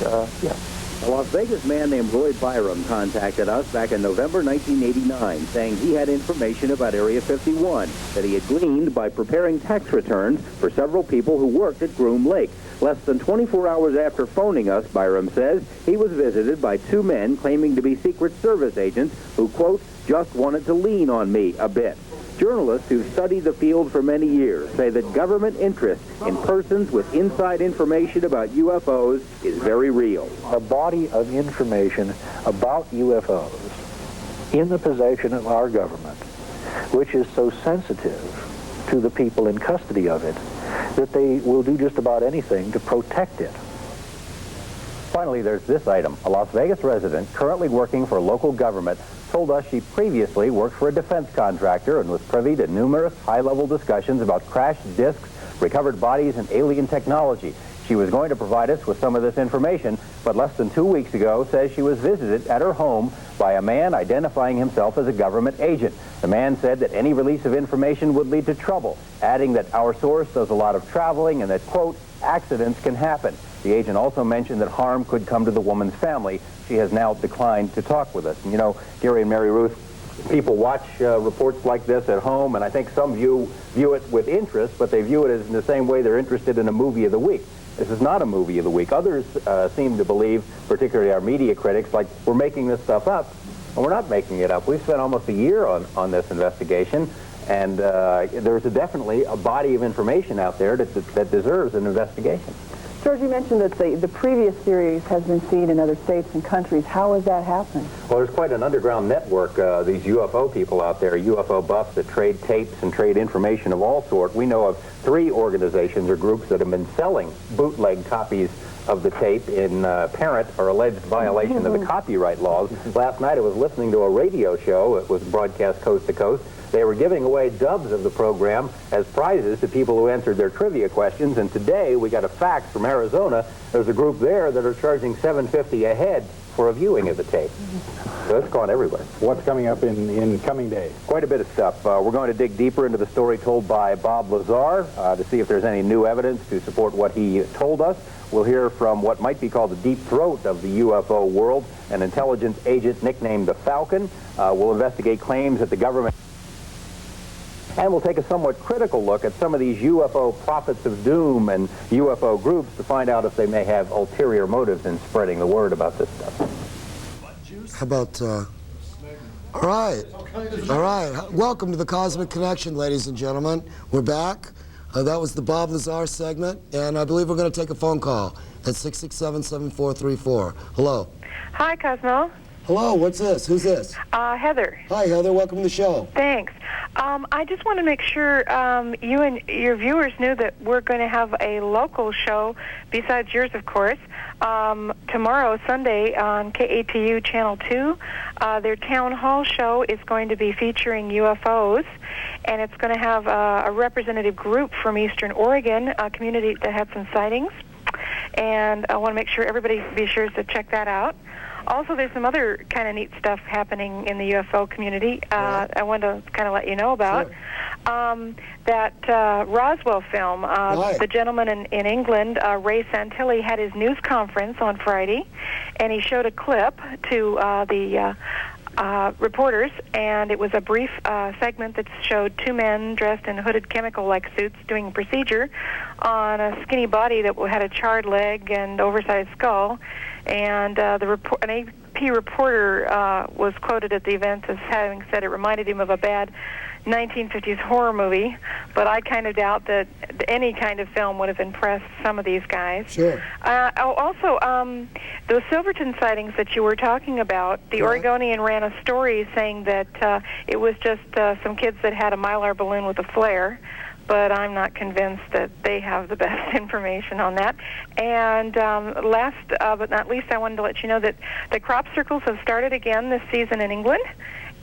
Yes. A Las Vegas man named Roy Byram contacted us back in November 1989, saying he had information about Area 51 that he had gleaned by preparing tax returns for several people who worked at Groom Lake. Less than 24 hours after phoning us, Byram says, he was visited by 2 men claiming to be Secret Service agents who, quote, just wanted to lean on me a bit. Journalists who've studied the field for many years say that government interest in persons with inside information about UFOs is very real. A body of information about UFOs in the possession of our government, which is so sensitive to the people in custody of it, that they will do just about anything to protect it. Finally, there's this item. A Las Vegas resident currently working for local government told us she previously worked for a defense contractor and was privy to numerous high-level discussions about crashed discs, recovered bodies, and alien technology. She was going to provide us with some of this information, but less than 2 weeks ago says she was visited at her home by a man identifying himself as a government agent. The man said that any release of information would lead to trouble, adding that our source does a lot of traveling and that, quote, accidents can happen. The agent also mentioned that harm could come to the woman's family. She has now declined to talk with us. And, you know, Gary and Mary Ruth, people watch reports like this at home, and I think some view it with interest, but they view it as in the same way they're interested in a movie of the week. This is not a movie of the week. Others seem to believe, particularly our media critics, like we're making this stuff up, and we're not making it up. We've spent almost a year on this investigation, and there's definitely a body of information out there that deserves an investigation. George, you mentioned that the previous series has been seen in other states and countries. How has that happened? Well, there's quite an underground network, these UFO people out there, UFO buffs that trade tapes and trade information of all sorts. We know of 3 organizations or groups that have been selling bootleg copies of the tape in apparent or alleged violation of the copyright laws. Last night I was listening to a radio show. It was broadcast coast to coast. They were giving away dubs of the program as prizes to people who answered their trivia questions, and today we got a fax from Arizona. There's a group there that are charging $7.50 a head for a viewing of the tape. So it's gone everywhere. What's coming up in coming days? Quite a bit of stuff. We're going to dig deeper into the story told by Bob Lazar to see if there's any new evidence to support what he told us. We'll hear from what might be called the deep throat of the UFO world, an intelligence agent nicknamed the Falcon. We'll investigate claims that the government... And we'll take a somewhat critical look at some of these UFO prophets of doom and UFO groups to find out if they may have ulterior motives in spreading the word about this stuff. How about, all right. Welcome to the Cosmic Connection, ladies and gentlemen. We're back. That was the Bob Lazar segment, and I believe we're going to take a phone call at 667-7434. Hello. Hi, Cosmo. Hello, what's this? Who's this? Heather. Hi, Heather. Welcome to the show. Thanks. I just want to make sure you and your viewers knew that we're going to have a local show, besides yours, of course, tomorrow, Sunday, on KATU Channel 2. Their town hall show is going to be featuring UFOs, and it's going to have a representative group from Eastern Oregon, a community that had some sightings. And I want to make sure everybody be sure to check that out. Also, there's some other kind of neat stuff happening in the UFO community I wanted to kind of let you know about. Sure. That Roswell film, the gentleman in England, Ray Santilli, had his news conference on Friday, and he showed a clip to the reporters, and it was a brief segment that showed 2 men dressed in hooded chemical-like suits doing a procedure on a skinny body that had a charred leg and oversized skull. And an AP reporter was quoted at the event as having said it reminded him of a bad 1950s horror movie, but I kind of doubt that any kind of film would have impressed some of these guys. Sure. Also, those Silverton sightings that you were talking about, the Oregonian ran a story saying that it was just some kids that had a Mylar balloon with a flare, but I'm not convinced that they have the best information on that. And last but not least, I wanted to let you know that the crop circles have started again this season in England.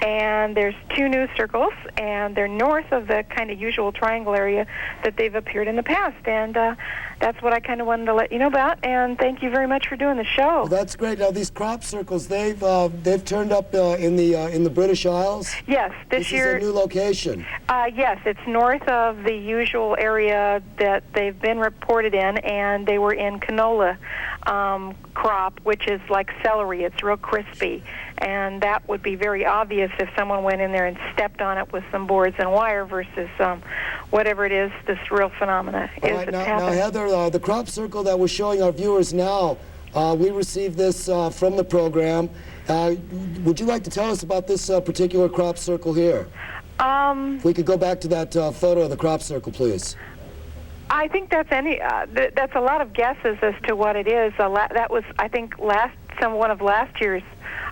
And there's 2 new circles, and they're north of the kind of usual triangle area that they've appeared in the past. And that's what I kind of wanted to let you know about. And thank you very much for doing the show. Well, that's great. Now, these crop circles, they've turned up in the British Isles? Yes, this year. This is a new location. Yes, it's north of the usual area that they've been reported in, and they were in canola crop, which is like celery. It's real crispy. And that would be very obvious if someone went in there and stepped on it with some boards and wire versus whatever it is, this real phenomena is that's happening. Now, Heather, the crop circle that we're showing our viewers now, we received this from the program. Would you like to tell us about this particular crop circle here? If we could go back to that photo of the crop circle, please. I think that's that's a lot of guesses as to what it is. That was, I think, one of last year's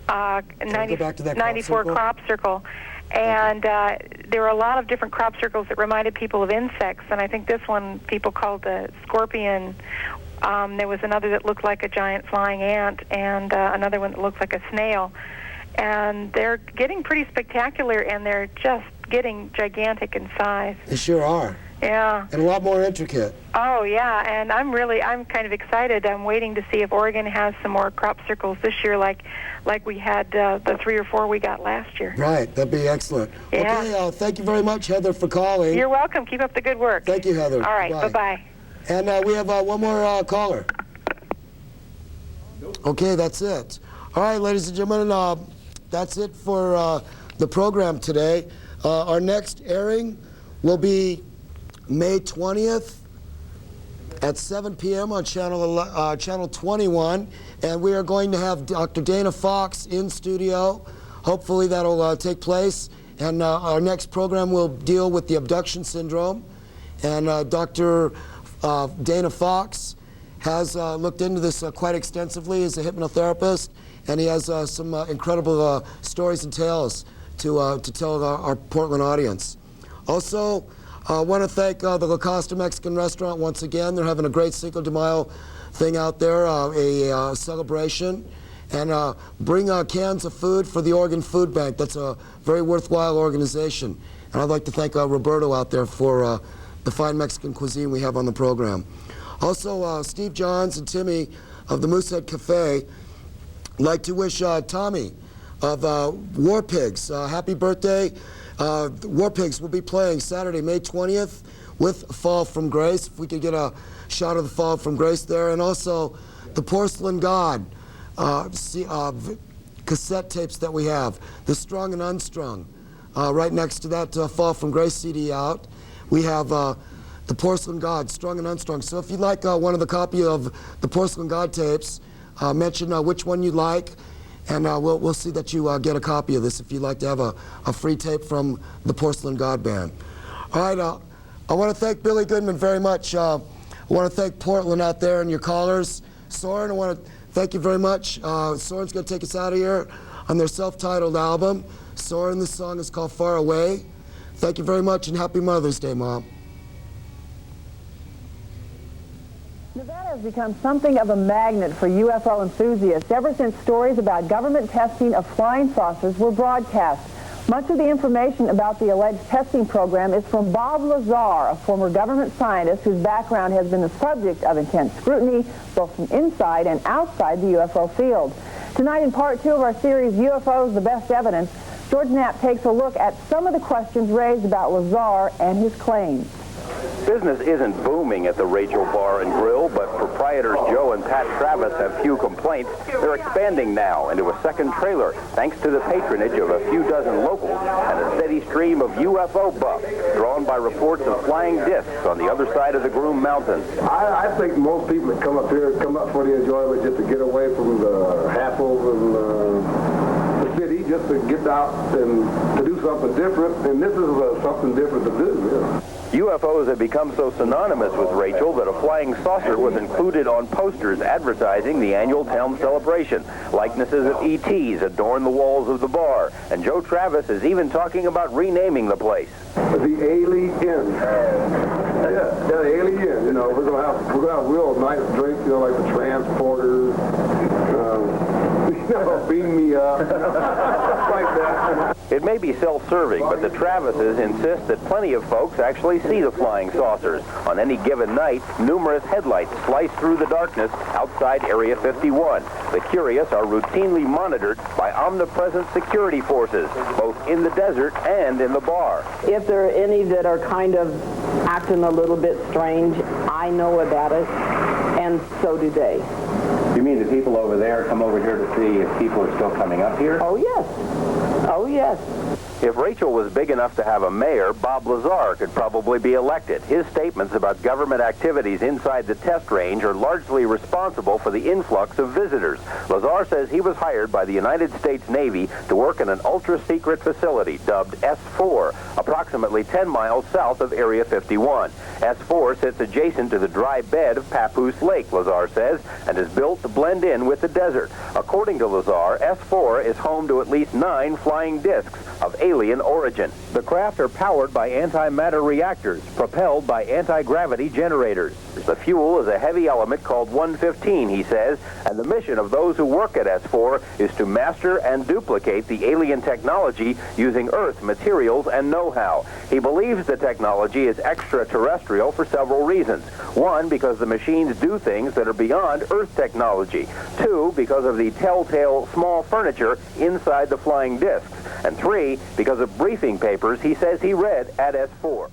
94 crop circle. And there were a lot of different crop circles that reminded people of insects, and I think this one people called the scorpion. There was another that looked like a giant flying ant, and another one that looked like a snail. And they're getting pretty spectacular, and they're just getting gigantic in size. They sure are. Yeah. And a lot more intricate. Oh, yeah, and I'm kind of excited. I'm waiting to see if Oregon has some more crop circles this year like we had the 3 or 4 we got last year. Right, that'd be excellent. Yeah. Okay, thank you very much, Heather, for calling. You're welcome. Keep up the good work. Thank you, Heather. All right, bye-bye. And we have one more caller. Okay, that's it. All right, ladies and gentlemen, that's it for the program today. Our next airing will be May 20th at 7 p.m. on channel 21, and we are going to have Dr. Dana Fox in studio. Hopefully that'll take place, and our next program will deal with the abduction syndrome, and Dr. Dana Fox has looked into this quite extensively as a hypnotherapist, and he has some incredible stories and tales to tell our Portland audience. Also, I want to thank the La Costa Mexican Restaurant once again. They're having a great Cinco de Mayo thing out there, a celebration. And bring cans of food for the Oregon Food Bank. That's a very worthwhile organization. And I'd like to thank Roberto out there for the fine Mexican cuisine we have on the program. Also, Steve Johns and Timmy of the Moosehead Cafe like to wish Tommy of War Pigs happy birthday. War Pigs will be playing Saturday, May 20th with Fall from Grace. If we could get a shot of the Fall from Grace there. And also the Porcelain God cassette tapes that we have, the Strung and Unstrung. Right next to that Fall from Grace CD out, we have the Porcelain God, Strung and Unstrung. So if you'd like one of the copy of the Porcelain God tapes, mention which one you'd like, and we'll see that you get a copy of this if you'd like to have a free tape from the Porcelain God Band. All right, I want to thank Billy Goodman very much. I want to thank Portland out there and your callers. Soren, I want to thank you very much. Soren's going to take us out of here on their self-titled album. Soren, this song is called Far Away. Thank you very much, and happy Mother's Day, Mom. Nevada has become something of a magnet for UFO enthusiasts ever since stories about government testing of flying saucers were broadcast. Much of the information about the alleged testing program is from Bob Lazar, a former government scientist whose background has been the subject of intense scrutiny, both from inside and outside the UFO field. Tonight, in part 2 of our series, UFOs, the Best Evidence, George Knapp takes a look at some of the questions raised about Lazar and his claims. Business isn't booming at the Rachel Bar and Grill, but proprietors Joe and Pat Travis have few complaints. They're expanding now into a second trailer, thanks to the patronage of a few dozen locals and a steady stream of UFO buffs, drawn by reports of flying discs on the other side of the Groom Mountains. I think most people that come up here come up for the enjoyment just to get away from the hassles and the city, just to get out and to do something different. And this is something different to do, yeah. UFOs have become so synonymous with Rachel that a flying saucer was included on posters advertising the annual town celebration. Likenesses of ETs adorn the walls of the bar, and Joe Travis is even talking about renaming the place. The Alien. Yeah, the Alien. You know, we're gonna have real nice drinks, you know, like the Transporters. Beam me up. Like that. It may be self-serving, but the Travises insist that plenty of folks actually see the flying saucers. On any given night, numerous headlights slice through the darkness outside Area 51. The curious are routinely monitored by omnipresent security forces, both in the desert and in the bar. If there are any that are kind of acting a little bit strange, I know about it, and so do they. You mean the people over there come over here to see if people are still coming up here? Oh, yes. Oh, yes. If Rachel was big enough to have a mayor, Bob Lazar could probably be elected. His statements about government activities inside the test range are largely responsible for the influx of visitors. Lazar says he was hired by the United States Navy to work in an ultra-secret facility dubbed S4, approximately 10 miles south of Area 51. S4 sits adjacent to the dry bed of Papoose Lake, Lazar says, and is built to blend in with the desert. According to Lazar, S4 is home to at least 9 flying discs of alien origin. The craft are powered by antimatter reactors, propelled by anti-gravity generators. The fuel is a heavy element called 115, he says, and the mission of those who work at S4 is to master and duplicate the alien technology using Earth materials and know-how. He believes the technology is extraterrestrial for several reasons. 1, because the machines do things that are beyond Earth technology. 2, because of the telltale small furniture inside the flying discs. And 3, because of briefing papers he says he read at S4.